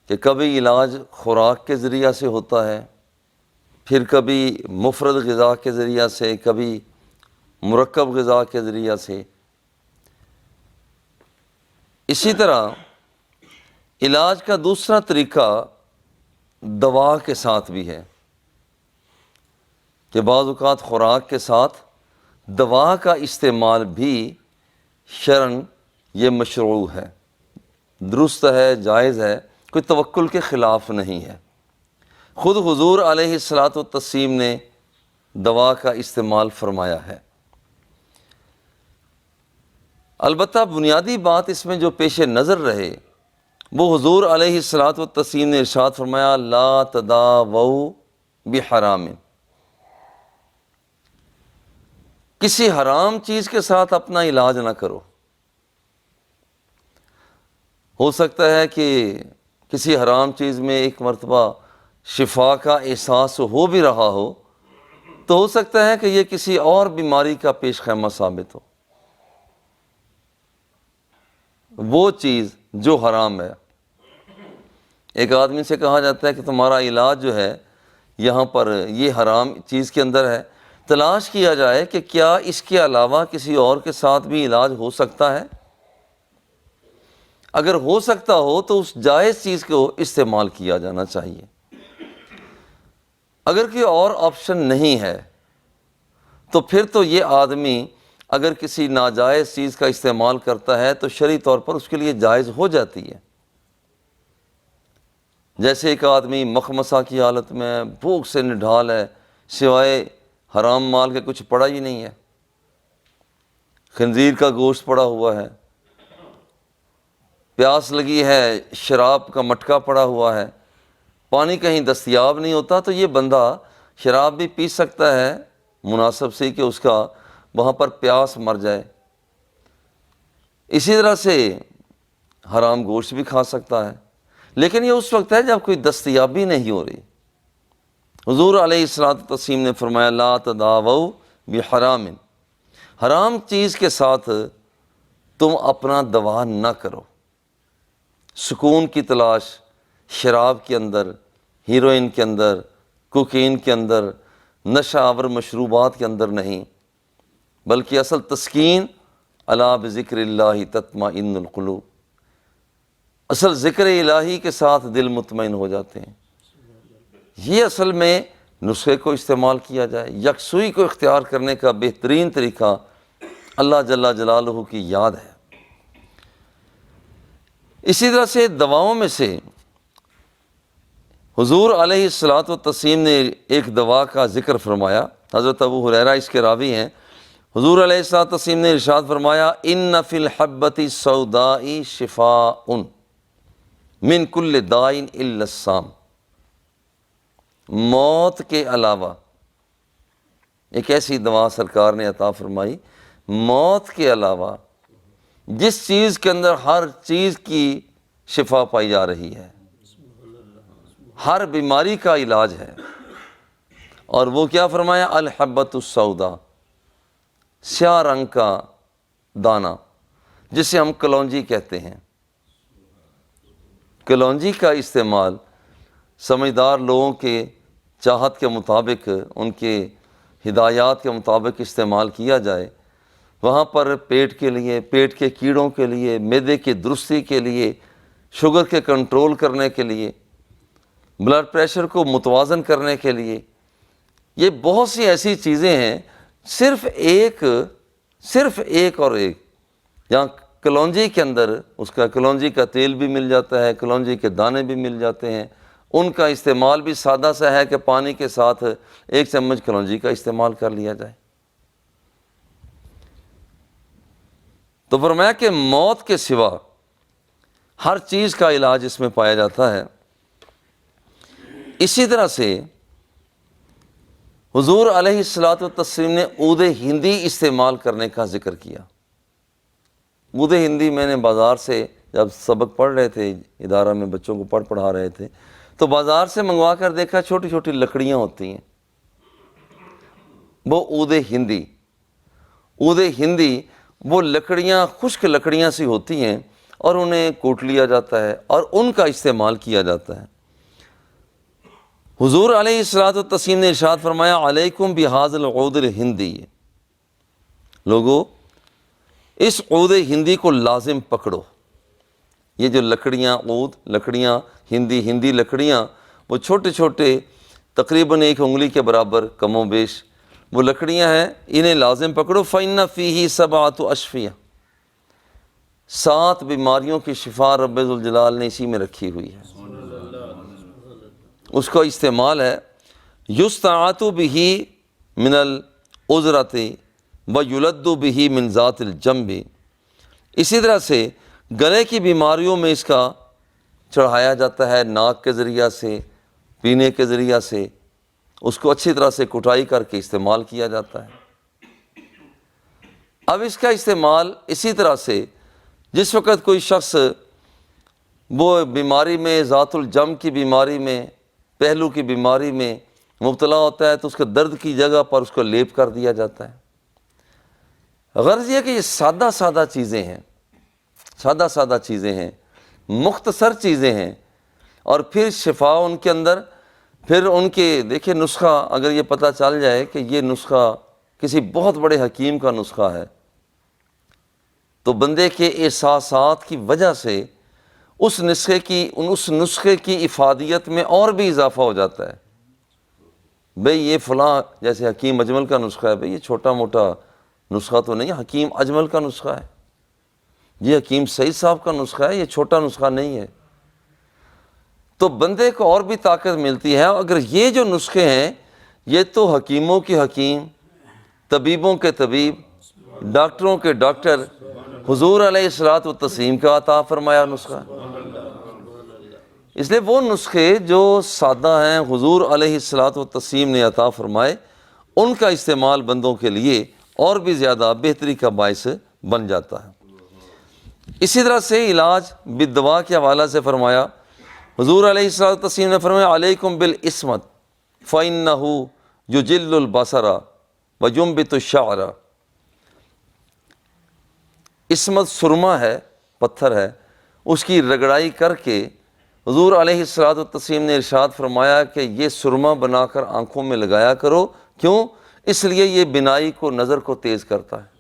کہ کبھی علاج خوراک کے ذریعہ سے ہوتا ہے، پھر کبھی مفرد غذا کے ذریعہ سے، کبھی مرکب غذا کے ذریعہ سے۔ اسی طرح علاج کا دوسرا طریقہ دوا کے ساتھ بھی ہے کہ بعض اوقات خوراک کے ساتھ دوا کا استعمال بھی شرعاً یہ مشروع ہے، درست ہے، جائز ہے، کوئی توکل کے خلاف نہیں ہے۔ خود حضور علیہ الصلاۃ والتسلیم نے دوا کا استعمال فرمایا ہے۔ البتہ بنیادی بات اس میں جو پیش نظر رہے وہ حضور علیہ الصلاۃ والتسلیم نے ارشاد فرمایا لا تداووا بحرام، کسی حرام چیز کے ساتھ اپنا علاج نہ کرو۔ ہو سکتا ہے کہ کسی حرام چیز میں ایک مرتبہ شفا کا احساس ہو بھی رہا ہو، تو ہو سکتا ہے کہ یہ کسی اور بیماری کا پیش خیمہ ثابت ہو، وہ چیز جو حرام ہے۔ ایک آدمی سے کہا جاتا ہے کہ تمہارا علاج جو ہے یہاں پر یہ حرام چیز کے اندر ہے، تلاش کیا جائے کہ کیا اس کے علاوہ کسی اور کے ساتھ بھی علاج ہو سکتا ہے۔ اگر ہو سکتا ہو تو اس جائز چیز کو استعمال کیا جانا چاہیے۔ اگر کوئی اور آپشن نہیں ہے تو پھر تو یہ آدمی اگر کسی ناجائز چیز کا استعمال کرتا ہے تو شرعی طور پر اس کے لیے جائز ہو جاتی ہے۔ جیسے ایک آدمی مخمصہ کی حالت میں بھوک سے نڈھال ہے، سوائے حرام مال کے کچھ پڑا ہی نہیں ہے، خنزیر کا گوشت پڑا ہوا ہے، پیاس لگی ہے، شراب کا مٹکا پڑا ہوا ہے، پانی کہیں دستیاب نہیں ہوتا، تو یہ بندہ شراب بھی پی سکتا ہے مناسب سے کہ اس کا وہاں پر پیاس مر جائے، اسی طرح سے حرام گوشت بھی کھا سکتا ہے، لیکن یہ اس وقت ہے جب کوئی دستیابی نہیں ہو رہی۔ حضور علیہ الصلوۃ والتسلیم نے فرمایا لا تداووا بحرام، حرام چیز کے ساتھ تم اپنا دوا نہ کرو۔ سکون کی تلاش شراب کے اندر، ہیروئن کے اندر، کوکین کے اندر، نشہ آور مشروبات کے اندر نہیں، بلکہ اصل تسکین الا بذکر اللہ تطمئن القلوب، اصل ذکر الہی کے ساتھ دل مطمئن ہو جاتے ہیں۔ یہ اصل میں نسخے کو استعمال کیا جائے، یکسوئی کو اختیار کرنے کا بہترین طریقہ اللہ جل جلالہ کی یاد ہے۔ اسی طرح سے دواؤں میں سے حضور علیہ الصلوۃ والتسلیم نے ایک دوا کا ذکر فرمایا، حضرت ابو ہریرہ اس کے راوی ہیں۔ حضور علیہ الصلوۃ والتسلیم نے ارشاد فرمایا ان فی الحبۃ السوداء شفاء من کل داء الا السام، موت کے علاوہ ایک ایسی دوا سرکار نے عطا فرمائی، موت کے علاوہ جس چیز کے اندر ہر چیز کی شفا پائی جا رہی ہے، ہر بیماری کا علاج ہے، اور وہ کیا فرمایا الحبۃ السوداء، سیاہ رنگ کا دانہ جسے ہم کلونجی کہتے ہیں۔ کلونجی کا استعمال سمجھدار لوگوں کے چاہت کے مطابق، ان کے ہدایات کے مطابق استعمال کیا جائے، وہاں پر پیٹ کے لیے، پیٹ کے کیڑوں کے لیے، معدے کی درستی کے لیے، شوگر کے کنٹرول کرنے کے لیے، بلڈ پریشر کو متوازن کرنے کے لیے، یہ بہت سی ایسی چیزیں ہیں۔ صرف ایک اور ایک، یہاں کلونجی کے اندر اس کا کلونجی کا تیل بھی مل جاتا ہے، کلونجی کے دانے بھی مل جاتے ہیں، ان کا استعمال بھی سادہ سا ہے کہ پانی کے ساتھ 1 چمچ کلونجی کا استعمال کر لیا جائے۔ تو فرمایا کہ موت کے سوا ہر چیز کا علاج اس میں پایا جاتا ہے۔ اسی طرح سے حضور علیہ الصلوۃ والتسلیم نے عود ہندی استعمال کرنے کا ذکر کیا۔ عود ہندی میں نے بازار سے جب سبق پڑھ رہے تھے، ادارہ میں بچوں کو پڑھا رہے تھے، تو بازار سے منگوا کر دیکھا چھوٹی چھوٹی لکڑیاں ہوتی ہیں، وہ عود ہندی وہ لکڑیاں خشک لکڑیاں سی ہوتی ہیں، اور انہیں کوٹ لیا جاتا ہے اور ان کا استعمال کیا جاتا ہے۔ حضور علیہ الصلوۃ والتسلیم نے ارشاد فرمایا علیکم بہذا العود الہندی، لوگو اس عود ہندی کو لازم پکڑو۔ یہ جو لکڑیاں عود، لکڑیاں ہندی لکڑیاں، وہ چھوٹے چھوٹے تقریباً 1 انگلی کے برابر کم و بیش وہ لکڑیاں ہیں، انہیں لازم پکڑو۔ فَإِنَّ فِيهِ 7 أَشْفِيَةٍ، 7 بیماریوں کی شفا رب ذوالجلال نے اسی میں رکھی ہوئی ہے، اس کا استعمال ہے۔ يُسْتَعَاذُ بِهِ مِنَ الْعُذْرَةِ وَيُلَدُّ بِهِ مِنْ ذَاتِ الْجَنْبِ، اسی طرح سے گلے کی بیماریوں میں اس کا چڑھایا جاتا ہے، ناک کے ذریعہ سے، پینے کے ذریعہ سے، اس کو اچھی طرح سے کٹائی کر کے استعمال کیا جاتا ہے۔ اب اس کا استعمال اسی طرح سے جس وقت کوئی شخص وہ بیماری میں، ذات الجم کی بیماری میں، پہلو کی بیماری میں مبتلا ہوتا ہے تو اس کے درد کی جگہ پر اس کو لیپ کر دیا جاتا ہے۔ غرض یہ کہ یہ سادہ سادہ چیزیں ہیں، مختصر چیزیں ہیں، اور پھر شفا ان کے اندر، پھر ان کے دیکھیں نسخہ اگر یہ پتہ چل جائے کہ یہ نسخہ کسی بہت بڑے حکیم کا نسخہ ہے تو بندے کے احساسات کی وجہ سے اس نسخے کی افادیت میں اور بھی اضافہ ہو جاتا ہے۔ بھئی یہ فلاں جیسے حکیم اجمل کا نسخہ ہے، بھئی یہ چھوٹا موٹا نسخہ تو نہیں، حکیم اجمل کا نسخہ ہے، یہ حکیم سعید صاحب کا نسخہ ہے، یہ چھوٹا نسخہ نہیں ہے۔ تو بندے کو اور بھی طاقت ملتی ہے۔ اگر یہ جو نسخے ہیں یہ تو حکیموں کے حکیم، طبیبوں کے طبیب، ڈاکٹروں کے ڈاکٹر، حضور علیہ الصلوۃ والتسلیم کا عطا فرمایا نسخہ، اس لیے وہ نسخے جو سادہ ہیں حضور علیہ الصلوۃ والتسلیم نے عطا فرمائے، ان کا استعمال بندوں کے لیے اور بھی زیادہ بہتری کا باعث بن جاتا ہے۔ اسی طرح سے علاج بالدوا کے حوالہ سے فرمایا، حضور علیہ الصلوۃ والتسلیم نے فرمایا علیکم بالعصمت فإنہ یجل البصر وینبت الشعر، عصمت سرما ہے، پتھر ہے، اس کی رگڑائی کر کے حضور علیہ الصلوۃ والتسلیم نے ارشاد فرمایا کہ یہ سرما بنا کر آنکھوں میں لگایا کرو، کیوں؟ اس لیے یہ بینائی کو، نظر کو تیز کرتا ہے۔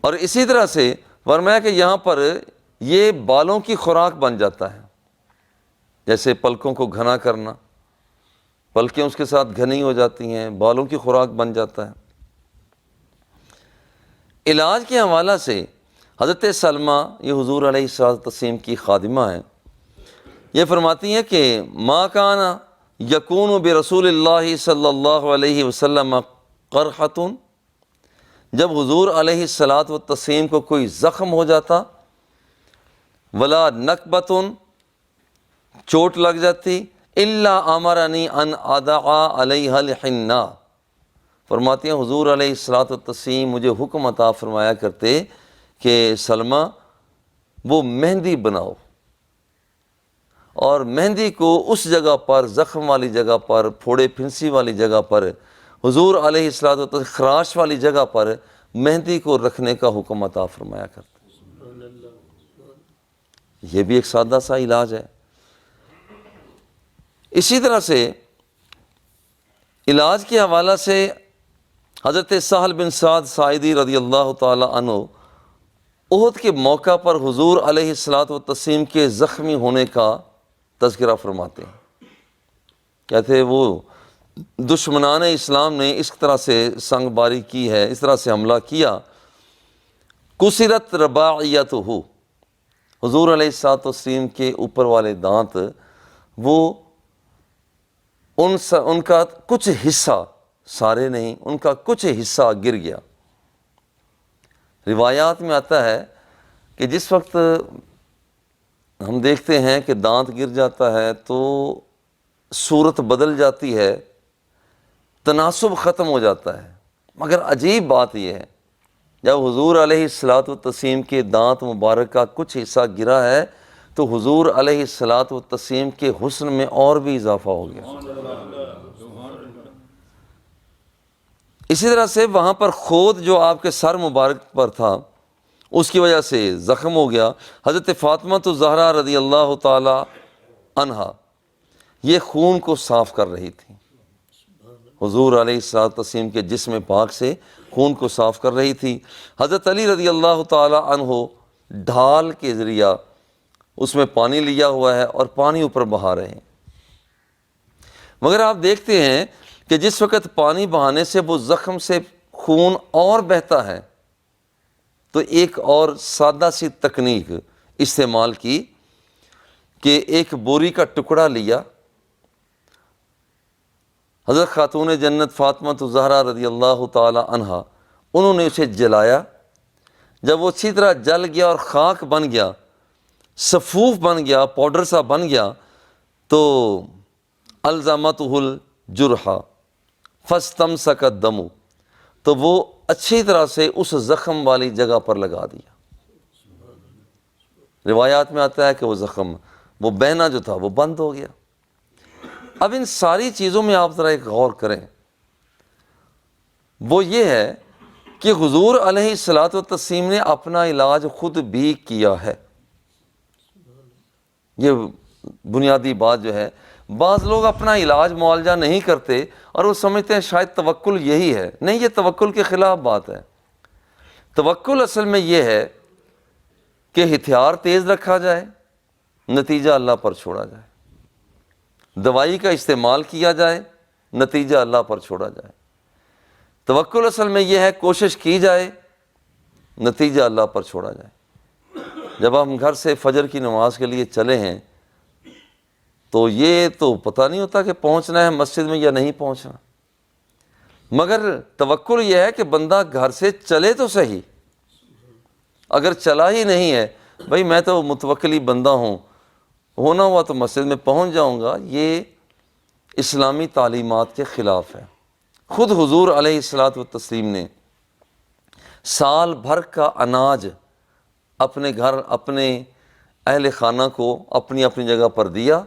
اور اسی طرح سے فرمایا کہ یہاں پر یہ بالوں کی خوراک بن جاتا ہے، جیسے پلکوں کو گھنا کرنا، پلکیں اس کے ساتھ گھنی ہو جاتی ہیں، بالوں کی خوراک بن جاتا ہے۔ علاج کے حوالہ سے حضرت سلمہ، یہ حضور علیہ الصلوۃ والتسلیم کی خادمہ ہیں، یہ فرماتی ہیں کہ ما کان یکون برسول اللہ صلی اللہ علیہ وسلم قرحۃ، جب حضور علیہ الصلوۃ والتسلیم کو کوئی زخم ہو جاتا، ولا نکبۃ، چوٹ لگ جاتی، الا امرنی ان اضع علیہ الحنہ، فرماتی ہیں حضور علیہ الصلوۃ والتسلیم مجھے حکم عطا فرمایا کرتے کہ سلمہ وہ مہندی بناؤ، اور مہندی کو اس جگہ پر، زخم والی جگہ پر، پھوڑے پھنسی والی جگہ پر، حضور علیہ الصلوۃ والتسلیم خراش والی جگہ پر مہندی کو رکھنے کا حکم عطا فرمایا کرتے۔ یہ بھی ایک سادہ سا علاج ہے۔ اسی طرح سے علاج کے حوالہ سے حضرت سہل بن سعد ساعدی رضی اللہ تعالی عنہ احد کے موقع پر حضور علیہ الصلوۃ والتسلیم کے زخمی ہونے کا تذکرہ فرماتے ہیں، کہتے ہیں وہ دشمنان اسلام نے اس طرح سے سنگ باری کی ہے، اس طرح سے حملہ کیا، کسرت رباعیتہ، حضور علیہ الصلوۃ والتسلیم کے اوپر والے دانت وہ ان کا کچھ حصہ، سارے نہیں، ان کا کچھ حصہ گر گیا۔ روایات میں آتا ہے کہ جس وقت ہم دیکھتے ہیں کہ دانت گر جاتا ہے تو صورت بدل جاتی ہے، تناسب ختم ہو جاتا ہے، مگر عجیب بات یہ ہے جب حضور علیہ الصلوۃ والتسلیم کے دانت مبارک کا کچھ حصہ گرا ہے تو حضور علیہ الصلوۃ والتسلیم کے حسن میں اور بھی اضافہ ہو گیا۔ اسی طرح سے وہاں پر خود جو آپ کے سر مبارک پر تھا اس کی وجہ سے زخم ہو گیا۔ حضرت فاطمہ الزہرا رضی اللہ تعالی عنہا یہ خون کو صاف کر رہی تھی، حضور علیہ الصلوۃ والتسلیم کے جسم پاک سے خون کو صاف کر رہی تھی۔ حضرت علی رضی اللہ تعالی عنہ ڈھال کے ذریعہ اس میں پانی لیا ہوا ہے اور پانی اوپر بہا رہے ہیں، مگر آپ دیکھتے ہیں کہ جس وقت پانی بہانے سے وہ زخم سے خون اور بہتا ہے تو ایک اور سادہ سی تکنیک استعمال کی کہ ایک بوری کا ٹکڑا لیا، حضرت خاتون جنت فاطمہ الزہرا رضی اللہ تعالی عنہا انہوں نے اسے جلایا۔ جب وہ اچھی طرح جل گیا اور خاک بن گیا، صفوف بن گیا، پاؤڈر سا بن گیا، تو الزمتہ الجرح فاستمسک الدم، تو وہ اچھی طرح سے اس زخم والی جگہ پر لگا دیا۔ روایات میں آتا ہے کہ وہ زخم، وہ بہنا جو تھا وہ بند ہو گیا۔ اب ان ساری چیزوں میں آپ ذرا ایک غور کریں، وہ یہ ہے کہ حضور علیہ الصلوۃ والتسلیم نے اپنا علاج خود بھی کیا ہے۔ یہ بنیادی بات جو ہے، بعض لوگ اپنا علاج معالجہ نہیں کرتے اور وہ سمجھتے ہیں شاید توکل یہی ہے۔ نہیں، یہ توکل کے خلاف بات ہے۔ توکل اصل میں یہ ہے کہ ہتھیار تیز رکھا جائے، نتیجہ اللہ پر چھوڑا جائے، دوائی کا استعمال کیا جائے، نتیجہ اللہ پر چھوڑا جائے۔ توکل اصل میں یہ ہے کوشش کی جائے، نتیجہ اللہ پر چھوڑا جائے۔ جب ہم گھر سے فجر کی نماز کے لیے چلے ہیں تو یہ تو پتہ نہیں ہوتا کہ پہنچنا ہے مسجد میں یا نہیں پہنچنا، مگر توکل یہ ہے کہ بندہ گھر سے چلے تو صحیح، اگر چلا ہی نہیں ہے، بھائی میں تو متوکلی بندہ ہوں، ہونا ہوا تو مسجد میں پہنچ جاؤں گا، یہ اسلامی تعلیمات کے خلاف ہے۔ خود حضور علیہ الصلوۃ والتسلیم نے سال بھر کا اناج اپنے گھر، اپنے اہل خانہ کو اپنی اپنی جگہ پر دیا،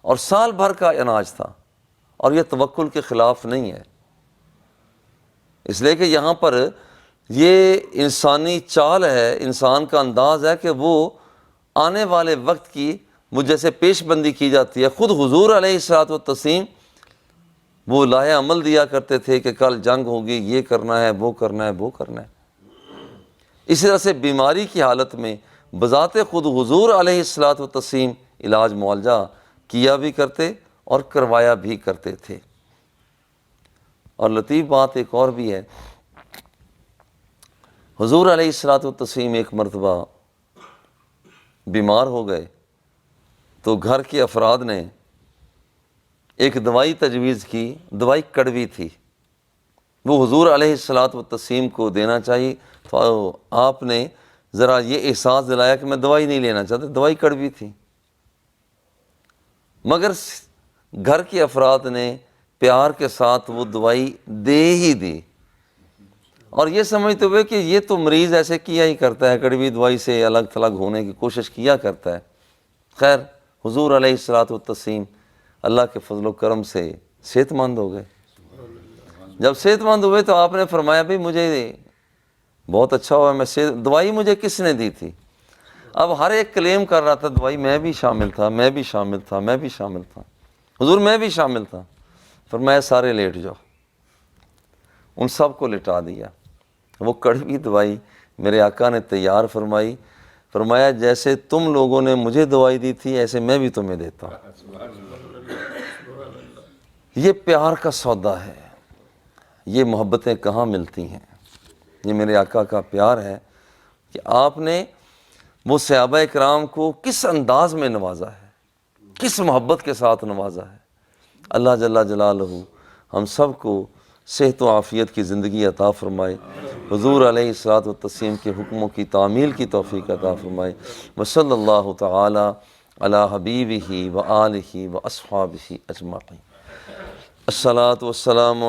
اور سال بھر کا اناج تھا، اور یہ توکل کے خلاف نہیں ہے، اس لیے کہ یہاں پر یہ انسانی چال ہے، انسان کا انداز ہے کہ وہ آنے والے وقت کی وہ جیسے پیش بندی کی جاتی ہے۔ خود حضور علیہ الصلوۃ والتسلیم وہ لاہ عمل دیا کرتے تھے کہ کل جنگ ہوگی، یہ کرنا ہے، وہ کرنا ہے، وہ کرنا ہے۔ اسی طرح سے بیماری کی حالت میں بذات خود حضور علیہ الصلوۃ والتسلیم علاج معالجہ کیا بھی کرتے اور کروایا بھی کرتے تھے۔ اور لطیف بات ایک اور بھی ہے، حضور علیہ الصلوۃ والتسلیم ایک مرتبہ بیمار ہو گئے تو گھر کے افراد نے ایک دوائی تجویز کی، دوائی کڑوی تھی، وہ حضور علیہ الصلوۃ والتسلیم کو دینا چاہیے، تو آپ نے ذرا یہ احساس دلایا کہ میں دوائی نہیں لینا چاہتا، دوائی کڑوی تھی، مگر گھر کے افراد نے پیار کے ساتھ وہ دوائی دے ہی دی، اور یہ سمجھتے ہوئے کہ یہ تو مریض ایسے کیا ہی کرتا ہے، کڑوی دوائی سے الگ تھلگ ہونے کی کوشش کیا کرتا ہے۔ خیر، حضور علیہ الصلوۃ والتسلیم اللہ کے فضل و کرم سے صحت مند ہو گئے۔ جب صحت مند ہوئے تو آپ نے فرمایا بھئی مجھے بہت اچھا ہوا، میں دوائی مجھے کس نے دی تھی؟ اب ہر ایک کلیم کر رہا تھا دوائی میں بھی شامل تھا، میں بھی شامل تھا، میں بھی شامل تھا، حضور میں بھی شامل تھا۔ فرمایا سارے لیٹ جاؤ، ان سب کو لٹا دیا۔ وہ کڑوی دوائی میرے آقا نے تیار فرمائی، فرمایا جیسے تم لوگوں نے مجھے دوائی دی تھی ایسے میں بھی تمہیں دیتا ہوں۔ یہ پیار کا سودا ہے، یہ محبتیں کہاں ملتی ہیں؟ یہ میرے آقا کا پیار ہے کہ آپ نے وہ صحابہ اکرام کو کس انداز میں نوازا ہے، کس محبت کے ساتھ نوازا ہے۔ اللہ جل جلالہ ہم سب کو صحت و عافیت کی زندگی عطا فرمائے، حضور علیہ الصلوۃ والتسلیم کے حکموں کی تعمیل کی توفیق عطا فرمائے۔ وصلی اللہ تعالی علی حبیبہ و آلہ و اصحابہ اجمعین۔ الصلاۃ والسلام